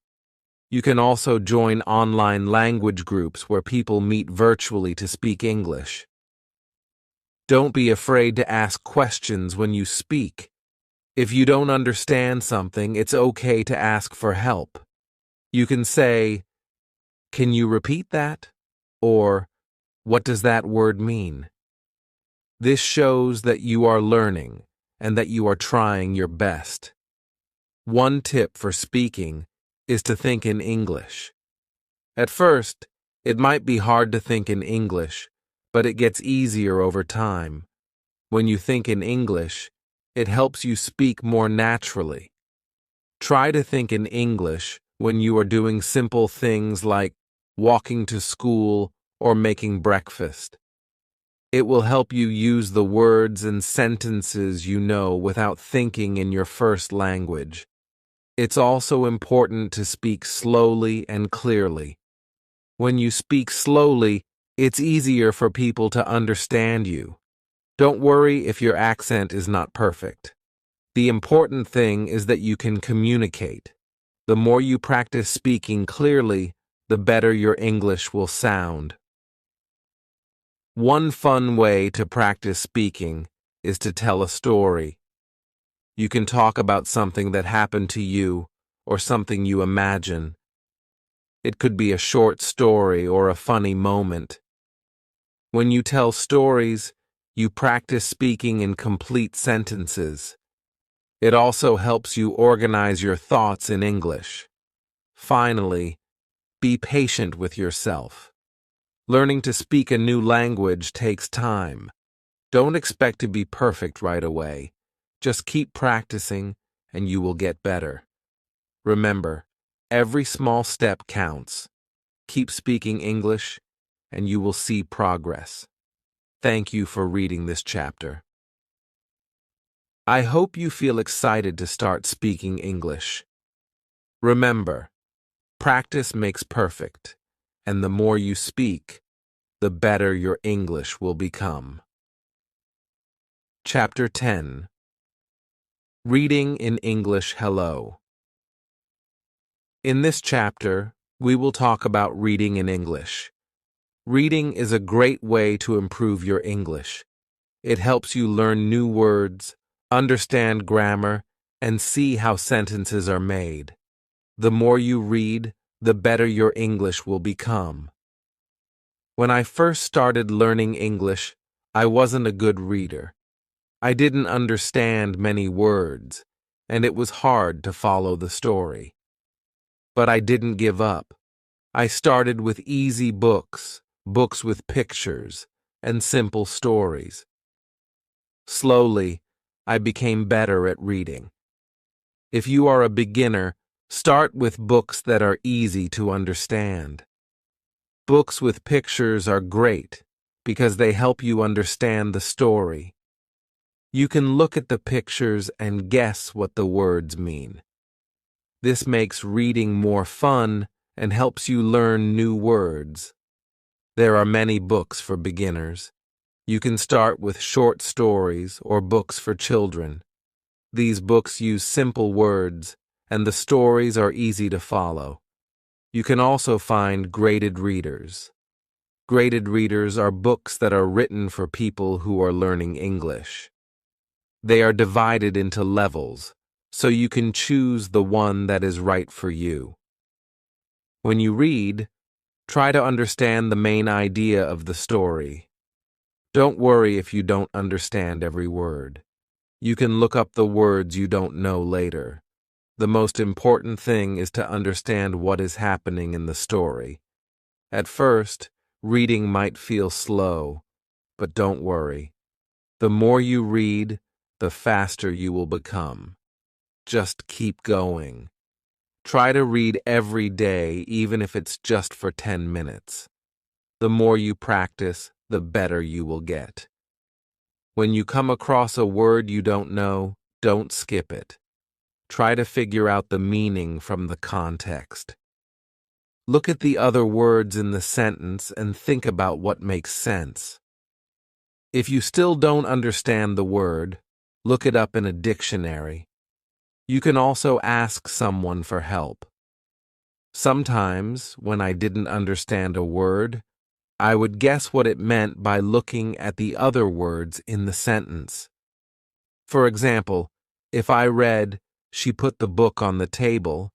[SPEAKER 1] You can also join online language groups where people meet virtually to speak English. Don't be afraid to ask questions when you speak. If you don't understand something, it's okay to ask for help. You can say, "Can you repeat that?" Or, "What does that word mean?" This shows that you are learning and that you are trying your best. One tip for speaking is to think in English. At first, it might be hard to think in English, but it gets easier over time. When you think in English, it helps you speak more naturally. Try to think in English when you are doing simple things like walking to school or making breakfast. It will help you use the words and sentences you know without thinking in your first language. It's also important to speak slowly and clearly. When you speak slowly, it's easier for people to understand you. Don't worry if your accent is not perfect. The important thing is that you can communicate. The more you practice speaking clearly, the better your English will sound. One fun way to practice speaking is to tell a story. You can talk about something that happened to you or something you imagine. It could be a short story or a funny moment. When you tell stories, you practice speaking in complete sentences. It also helps you organize your thoughts in English. Finally, be patient with yourself. Learning to speak a new language takes time. Don't expect to be perfect right away. Just keep practicing and you will get better. Remember, every small step counts. Keep speaking English and you will see progress. Thank you for reading this chapter. I hope you feel excited to start speaking English. Remember, practice makes perfect, and the more you speak, the better your English will become. Chapter 10. Reading in English Hello. In this chapter, we will talk about reading in English. Reading is a great way to improve your English. It helps you learn new words, understand grammar, and see how sentences are made. The more you read, the better your English will become. When I first started learning English, I wasn't a good reader. I didn't understand many words, and it was hard to follow the story. But I didn't give up. I started with easy books, books with pictures, and simple stories. Slowly, I became better at reading. If you are a beginner, start with books that are easy to understand. Books with pictures are great because they help you understand the story. You can look at the pictures and guess what the words mean. This makes reading more fun and helps you learn new words. There are many books for beginners. You can start with short stories or books for children. These books use simple words, and the stories are easy to follow. You can also find graded readers. Graded readers are books that are written for people who are learning English. They are divided into levels, so you can choose the one that is right for you. When you read, try to understand the main idea of the story. Don't worry if you don't understand every word. You can look up the words you don't know later. The most important thing is to understand what is happening in the story. At first, reading might feel slow, but don't worry. The more you read, the faster you will become. Just keep going. Try to read every day, even if it's just for 10 minutes. The more you practice, the better you will get. When you come across a word you don't know, don't skip it. Try to figure out the meaning from the context. Look at the other words in the sentence and think about what makes sense. If you still don't understand the word, look it up in a dictionary. You can also ask someone for help. Sometimes, when I didn't understand a word, I would guess what it meant by looking at the other words in the sentence. For example, if I read, "She put the book on the table,"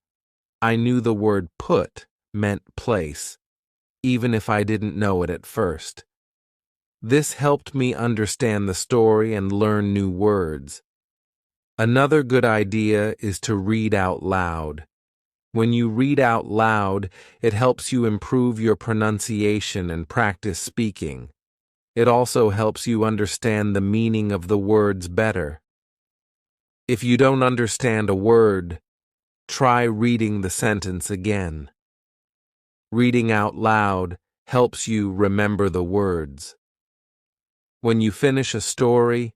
[SPEAKER 1] I knew the word put meant place, even if I didn't know it at first. This helped me understand the story and learn new words. Another good idea is to read out loud. When you read out loud, it helps you improve your pronunciation and practice speaking. It also helps you understand the meaning of the words better. If you don't understand a word, try reading the sentence again. Reading out loud helps you remember the words. When you finish a story,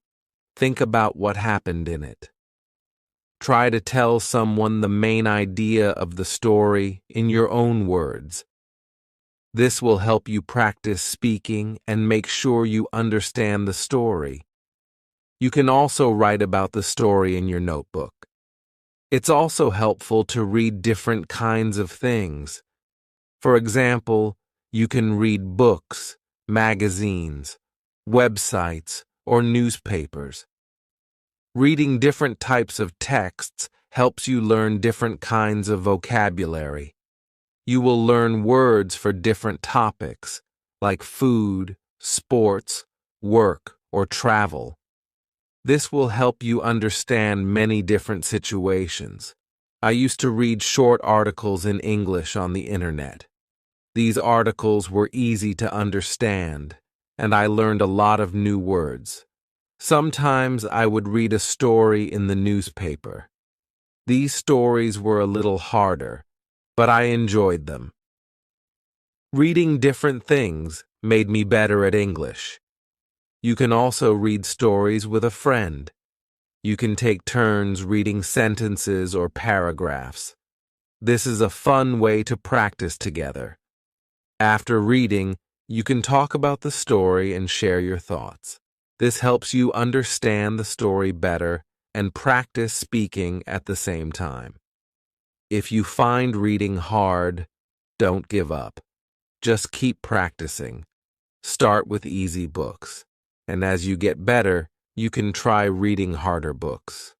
[SPEAKER 1] think about what happened in it. Try to tell someone the main idea of the story in your own words. This will help you practice speaking and make sure you understand the story. You can also write about the story in your notebook. It's also helpful to read different kinds of things. For example, you can read books, magazines, websites, or newspapers. Reading different types of texts helps you learn different kinds of vocabulary. You will learn words for different topics, like food, sports, work, or travel. This will help you understand many different situations. I used to read short articles in English on the internet. These articles were easy to understand, and I learned a lot of new words. Sometimes I would read a story in the newspaper. These stories were a little harder, but I enjoyed them. Reading different things made me better at English. You can also read stories with a friend. You can take turns reading sentences or paragraphs. This is a fun way to practice together. After reading, you can talk about the story and share your thoughts. This helps you understand the story better and practice speaking at the same time. If you find reading hard, don't give up. Just keep practicing. Start with easy books, and as you get better, you can try reading harder books.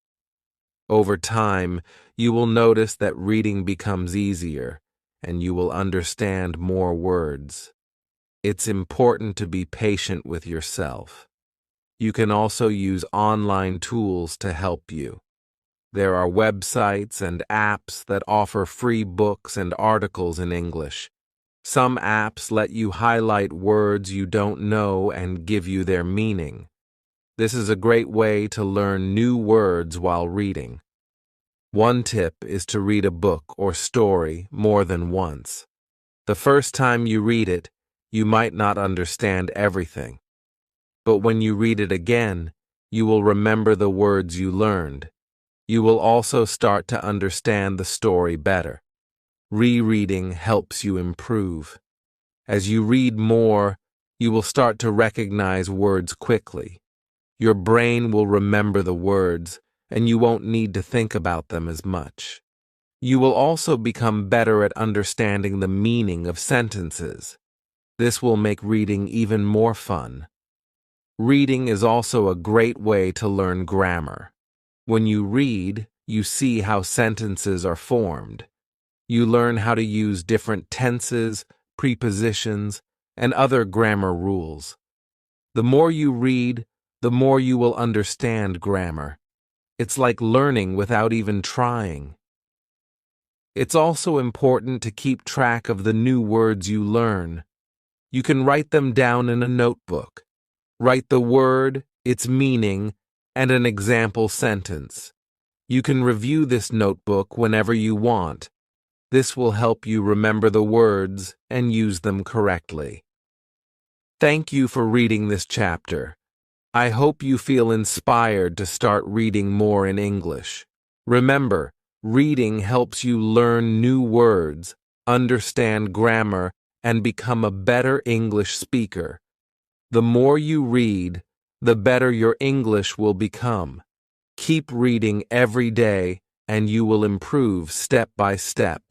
[SPEAKER 1] Over time, you will notice that reading becomes easier, and you will understand more words. It's important to be patient with yourself. You can also use online tools to help you. There are websites and apps that offer free books and articles in English. Some apps let you highlight words you don't know and give you their meaning. This is a great way to learn new words while reading. One tip is to read a book or story more than once. The first time you read it, you might not understand everything. But when you read it again, you will remember the words you learned. You will also start to understand the story better. Rereading helps you improve. As you read more, you will start to recognize words quickly. Your brain will remember the words, and you won't need to think about them as much. You will also become better at understanding the meaning of sentences. This will make reading even more fun. Reading is also a great way to learn grammar. When you read, you see how sentences are formed. You learn how to use different tenses, prepositions, and other grammar rules. The more you read, the more you will understand grammar. It's like learning without even trying. It's also important to keep track of the new words you learn. You can write them down in a notebook. Write the word, its meaning, and an example sentence. You can review this notebook whenever you want. This will help you remember the words and use them correctly. Thank you for reading this chapter. I hope you feel inspired to start reading more in English. Remember, reading helps you learn new words, understand grammar, and become a better English speaker. The more you read, the better your English will become. Keep reading every day, and you will improve step by step.